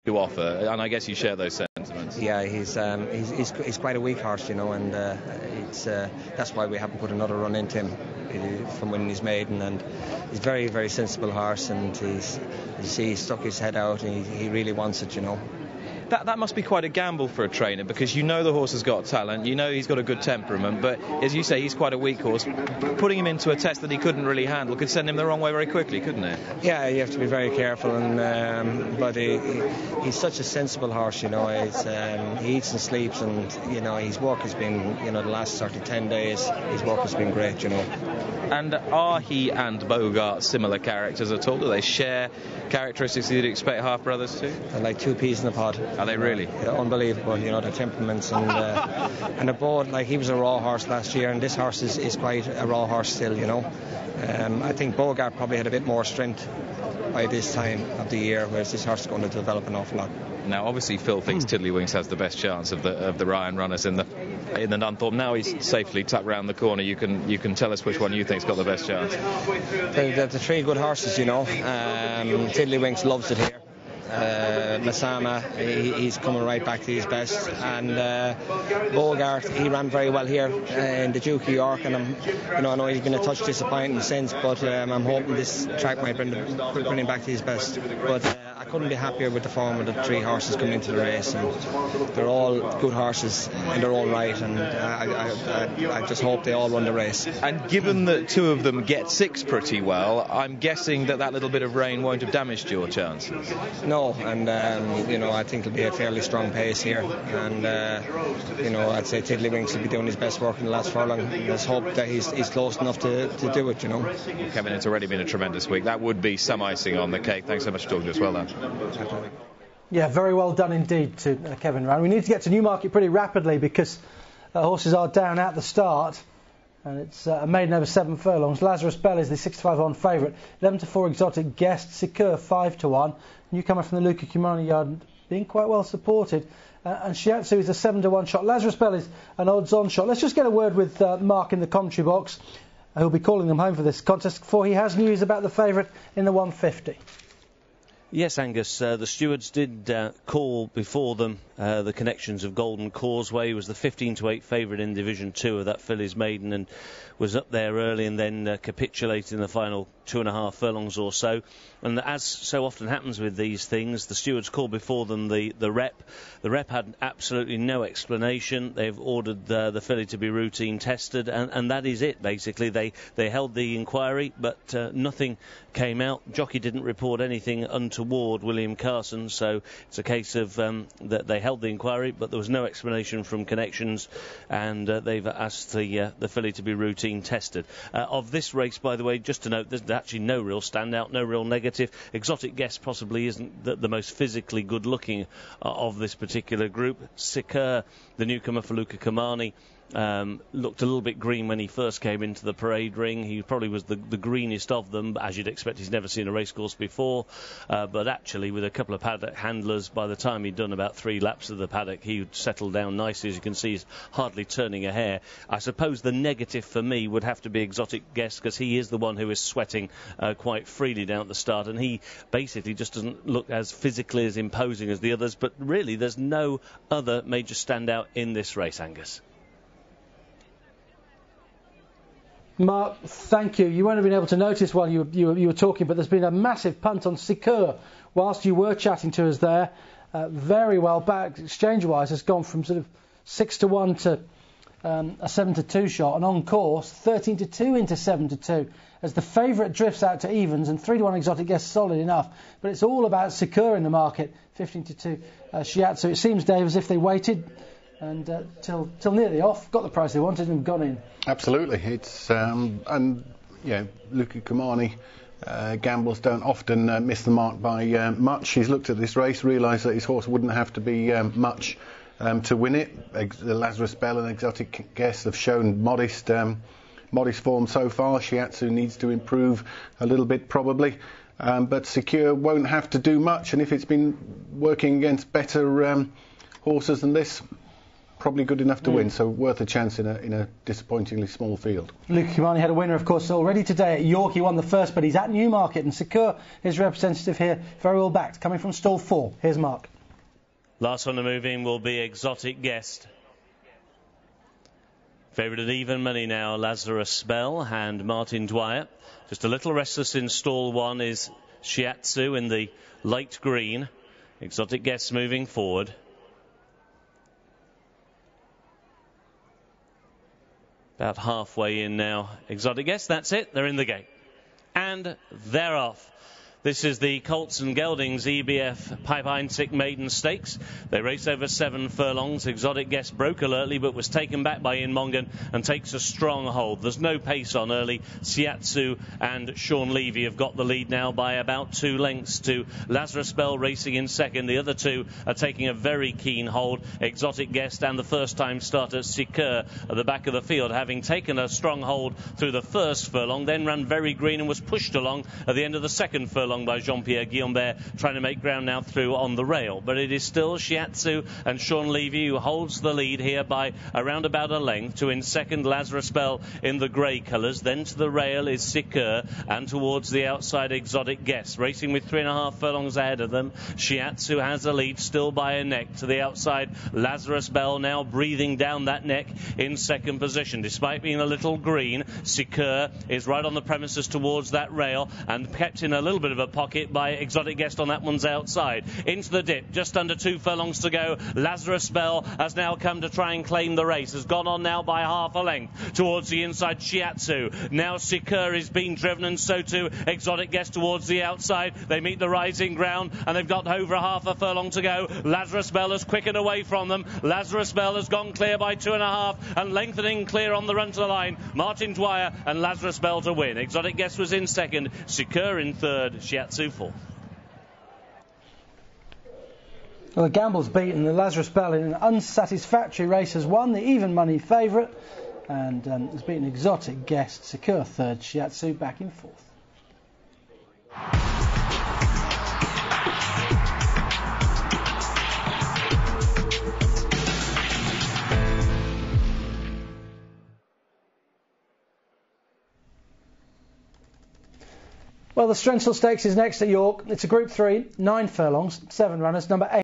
to offer, and I guess you share those sentiments. Yeah, he's quite a weak horse, you know, and that's why we haven't put another run into him from winning his maiden. And he's a very, very sensible horse, and you see he stuck his head out, and he really wants it, you know. That must be quite a gamble for a trainer, because you know the horse has got talent, you know he's got a good temperament, but as you say, he's quite a weak horse. Putting him into a test that he couldn't really handle could send him the wrong way very quickly, couldn't it? Yeah, you have to be very careful, and but he's such a sensible horse, you know. He eats and sleeps, and you know his work has been, you know, the last sort of 10 days, his work has been great, you know. And are he and Bogart similar characters at all? Do they share characteristics you'd expect half brothers to? They're like two peas in a pod. Are they really? Yeah, unbelievable, you know, their temperaments, and they're both, like, he was a raw horse last year, and this horse is quite a raw horse still, you know. I think Bogart probably had a bit more strength by this time of the year, whereas this horse is going to develop an awful lot. Now, obviously, Phil thinks Tiddlywinks has the best chance of the Ryan runners in the Nunthorpe. Now he's safely tucked round the corner. You can tell us which one you think's got the best chance. The three good horses, you know. Tiddlywinks loves it here. Masama, he's coming right back to his best, and Bogart, he ran very well here in the Duke of York, and I know he's been a touch disappointing since, but I'm hoping this track might bring him back to his best. But I couldn't be happier with the form of the three horses coming into the race, and they're all good horses in their own right, and I just hope they all run the race. And given that two of them get six pretty well, I'm guessing that little bit of rain won't have damaged your chances. No, and I think it'll be a fairly strong pace here, and I'd say Tiddlywinks will be doing his best work in the last furlong. Let's hope that he's close enough to do it, you know. Kevin, it's already been a tremendous week. That would be some icing on the cake. Thanks so much for talking to us. Well done. Yeah, very well done indeed to Kevin Ryan. We need to get to Newmarket pretty rapidly, because horses are down at the start. And it's a maiden over 7 furlongs. Lazarus Bell is the 65-1 favourite. 11-4 Exotic Guest. Secure 5-1. Newcomer from the Luca Cumani yard, being quite well supported. And Shiatsu is a 7-1 shot. Lazarus Bell is an odds-on shot. Let's just get a word with Mark in the commentary box, who'll be calling them home for this contest, before he has news about the favourite in the 150. Yes, Angus, the stewards did call before them the connections of Golden Causeway. He was the 15-8 favourite in Division 2 of that fillies maiden, and was up there early and then capitulated in the final 2.5 furlongs or so. And as so often happens with these things, the stewards called before them the rep. The rep had absolutely no explanation. They've ordered the filly to be routine tested, and that is it, basically. They held the inquiry, but nothing came out. Jockey didn't report anything untoward, William Carson, so it's a case of that they held the inquiry, but there was no explanation from connections, and they've asked the filly to be routine tested. Of this race, by the way, just to note, there's actually no real standout, no real negative. Exotic Guest possibly isn't the most physically good looking of this particular group. Sikir, the newcomer for Luca Cumani, looked a little bit green when he first came into the parade ring. He probably was the greenest of them, but as you'd expect, he's never seen a racecourse before. But actually, with a couple of paddock handlers, by the time he'd done about 3 laps of the paddock, he'd settled down nicely. As you can see, he's hardly turning a hair. I suppose the negative for me would have to be Exotic Guest, because he is the one who is sweating quite freely down at the start, and he basically just doesn't look as physically as imposing as the others. But really, there's no other major standout in this race, Angus. Mark, thank you. You won't have been able to notice while you were talking, but there's been a massive punt on Sikir whilst you were chatting to us there. Very well back, exchange-wise, has gone from sort of 6-1 to a 7-2 shot, and on course 13-2 into 7-2 as the favourite drifts out to evens, and 3-1 Exotic Guest solid enough. But it's all about Sikir in the market, 15-2 Shiatsu. It seems, Dave, as if they waited and till nearly off, got the price they wanted and gone in. Absolutely. It's Luca Cumani, gambles don't often miss the mark by much. He's looked at this race, realised that his horse wouldn't have to be much to win it. Lazarus Bell and Exotic Guest have shown modest form so far. Shiatsu needs to improve a little bit probably, but Secure won't have to do much, and if it's been working against better horses than this, probably good enough to win, so worth a chance in a disappointingly small field. Luca Cumani had a winner, of course, already today at York. He won the first, but he's at Newmarket, and Secure, his representative here, very well backed, coming from stall 4. Here's Mark. Last one to move in will be Exotic Guest. Favourite at even money now, Lazarus Bell and Martin Dwyer. Just a little restless in stall one is Shiatsu in the light green. Exotic Guest moving forward. About halfway in now. Exotic Guest, that's it, they're in the gate. And they're off. This is the Colts and Geldings EBF Pipe Einsick Maiden Stakes. They race over 7 furlongs. Exotic Guest broke alertly but was taken back by Inmongan and takes a strong hold. There's no pace on early. Shiatsu and Sean Levy have got the lead now by about 2 lengths to Lazarus Bell racing in second. The other two are taking a very keen hold. Exotic Guest and the first time starter Sikeur at the back of the field, having taken a strong hold through the first furlong, then ran very green and was pushed along at the end of the second furlong by Jean-Pierre Guillaumbert, trying to make ground now through on the rail. But it is still Shiatsu and Sean Levy who holds the lead here by around about a length. To in second Lazarus Bell in the grey colours. Then to the rail is Sikeur, and towards the outside Exotic Guest. Racing with 3.5 furlongs ahead of them. Shiatsu has the lead still by a neck. To the outside Lazarus Bell now breathing down that neck in second position. Despite being a little green, Sikeur is right on the premises towards that rail and kept in a little bit of a pocket by Exotic Guest on that one's outside. Into the dip, just under 2 furlongs to go. Lazarus Bell has now come to try and claim the race. Has gone on now by half a length towards the inside Shiatsu. Now Sikeur is being driven, and so too Exotic Guest towards the outside. They meet the rising ground and they've got over half a furlong to go. Lazarus Bell has quickened away from them. Lazarus Bell has gone clear by 2.5 and lengthening clear on the run to the line. Martin Dwyer and Lazarus Bell to win. Exotic Guest was in second, Sikeur in third, Shiatsu fourth. Well, the gamble's beaten. The Lazarus Bell in an unsatisfactory race has won. The even money favourite and has beaten Exotic Guest. Sikeur third, Shiatsu back in fourth. Well, the Strensall Stakes is next at York. It's a Group 3, 9 furlongs, 7 runners. Number 8.